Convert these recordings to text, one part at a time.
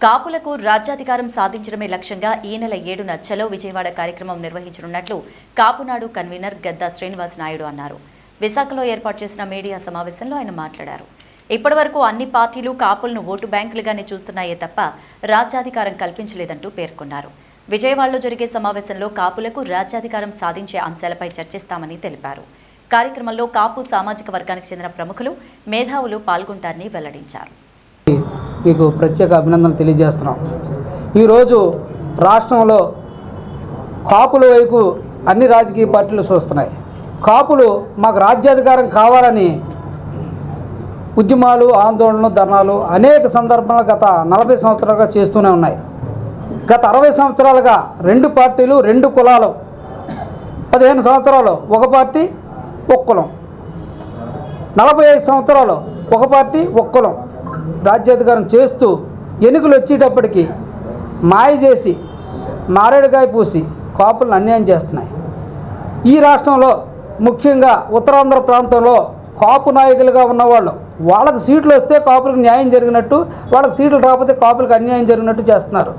కాపులకు రాజ్యాధికారం సాధించడమే లక్ష్యంగా ఈ నెల 7న చలో విజయవాడ కార్యక్రమం నిర్వహించనున్నట్లు కాపునాడు కన్వీనర్ గద్దా శ్రీనివాస్ నాయుడు అన్నారు. విశాఖలో ఏర్పాటు చేసిన మీడియా సమావేశంలో ఆయన మాట్లాడారు. ఇప్పటివరకు అన్ని పార్టీలు కాపులను ఓటు బ్యాంకులుగానే చూస్తున్నాయే తప్ప రాజ్యాధికారం కల్పించలేదంటూ పేర్కొన్నారు. విజయవాడలో జరిగే సమావేశంలో కాపులకు రాజ్యాధికారం సాధించే అంశాలపై చర్చిస్తామని తెలిపారు. కార్యక్రమంలో కాపు సామాజిక వర్గానికి చెందిన ప్రముఖులు, మేధావులు పాల్గొంటారని వెల్లడించారు. మీకు ప్రత్యేక అభినందనలు తెలియజేస్తున్నాం. ఈరోజు రాష్ట్రంలో కాపుల వైపు అన్ని రాజకీయ పార్టీలు చూస్తున్నాయి. కాపులు మాకు రాజ్యాధికారం కావాలని ఉద్యమాలు, ఆందోళనలు, ధర్నాలు అనేక సందర్భాలు గత 40 సంవత్సరాలుగా చేస్తూనే ఉన్నాయి. గత 60 సంవత్సరాలుగా 2 పార్టీలు 2 కులాలు, 15 సంవత్సరాలు ఒక పార్టీ ఒక కులం, 45 సంవత్సరాలు ఒక పార్టీ ఒక కులం రాజ్యాధికారం చేస్తూ ఎన్నికలు వచ్చేటప్పటికి మాయ చేసి మారేడుకాయ పూసి కాపులను అన్యాయం చేస్తున్నాయి. ఈ రాష్ట్రంలో ముఖ్యంగా ఉత్తరాంధ్ర ప్రాంతంలో కాపు నాయకులుగా ఉన్నవాళ్ళు వాళ్ళకి సీట్లు వస్తే కాపులకు న్యాయం జరిగినట్టు, వాళ్ళకి సీట్లు రాకపోతే కాపులకు అన్యాయం జరిగినట్టు చేస్తున్నారు.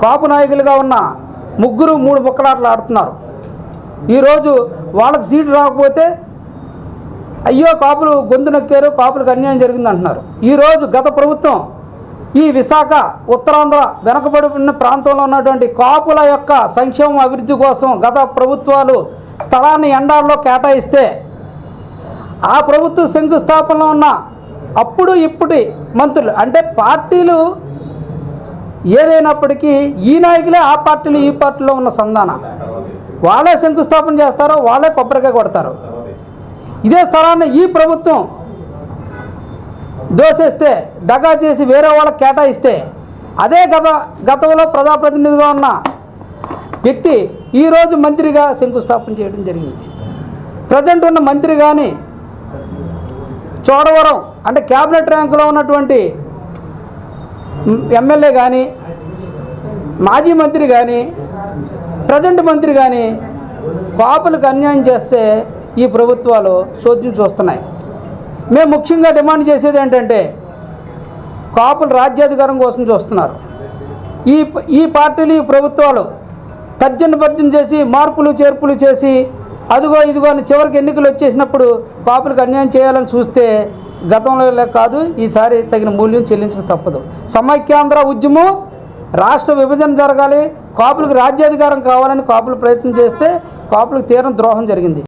కాపు నాయకులుగా ఉన్న 3 ముక్కలాటలు ఆడుతున్నారు. ఈరోజు వాళ్ళకి సీట్లు రాకపోతే అయ్యో కాపులు గొంతు నొక్కారు, కాపులకు అన్యాయం జరిగింది అంటున్నారు. ఈరోజు గత ప్రభుత్వం ఈ విశాఖ ఉత్తరాంధ్ర వెనకబడిన ప్రాంతంలో ఉన్నటువంటి కాపుల యొక్క సంక్షేమ అభివృద్ధి కోసం గత ప్రభుత్వాలు స్థలాన్ని ఎండాల్లో కేటాయిస్తే ఆ ప్రభుత్వ శంకుస్థాపనలో ఉన్న అప్పుడు ఇప్పటి మంత్రులు అంటే పార్టీలు ఏదైనప్పటికీ ఈ నాయకులే ఆ పార్టీలు ఈ పార్టీలో ఉన్న సంధాన వాళ్ళే శంకుస్థాపన చేస్తారో వాళ్ళే కొబ్బరికాయ కొడతారు. ఇదే స్థలాన్ని ఈ ప్రభుత్వం దోసేస్తే, దగా చేసి వేరే వాళ్ళకి కేటాయిస్తే అదే గతంలో ప్రజాప్రతినిధిగా ఉన్న వ్యక్తి ఈరోజు మంత్రిగా శంకుస్థాపన చేయడం జరిగింది. ప్రజెంట్ ఉన్న మంత్రి కానీ, చోడవరం అంటే క్యాబినెట్ ర్యాంకులో ఉన్నటువంటి ఎమ్మెల్యే కానీ, మాజీ మంత్రి కానీ, ప్రజెంట్ మంత్రి కానీ కాపులకు అన్యాయం చేస్తే ఈ ప్రభుత్వాలు చోద్యం చూస్తున్నాయి. మేము ముఖ్యంగా డిమాండ్ చేసేది ఏంటంటే కాపులు రాజ్యాధికారం కోసం చూస్తున్నారు. ఈ పార్టీలు, ఈ ప్రభుత్వాలు తర్జన చేసి మార్పులు చేర్పులు చేసి అదిగో ఇదిగో అని చివరికి ఎన్నికలు వచ్చేసినప్పుడు కాపులకు అన్యాయం చేయాలని చూస్తే గతంలో కాదు, ఈసారి తగిన మూల్యం చెల్లించక తప్పదు. సమైక్యాంధ్ర ఉద్యమం, రాష్ట్ర విభజన జరగాలి, కాపులకు రాజ్యాధికారం కావాలని కాపులు ప్రయత్నం చేస్తే కాపులకు తీవ్ర ద్రోహం జరిగింది.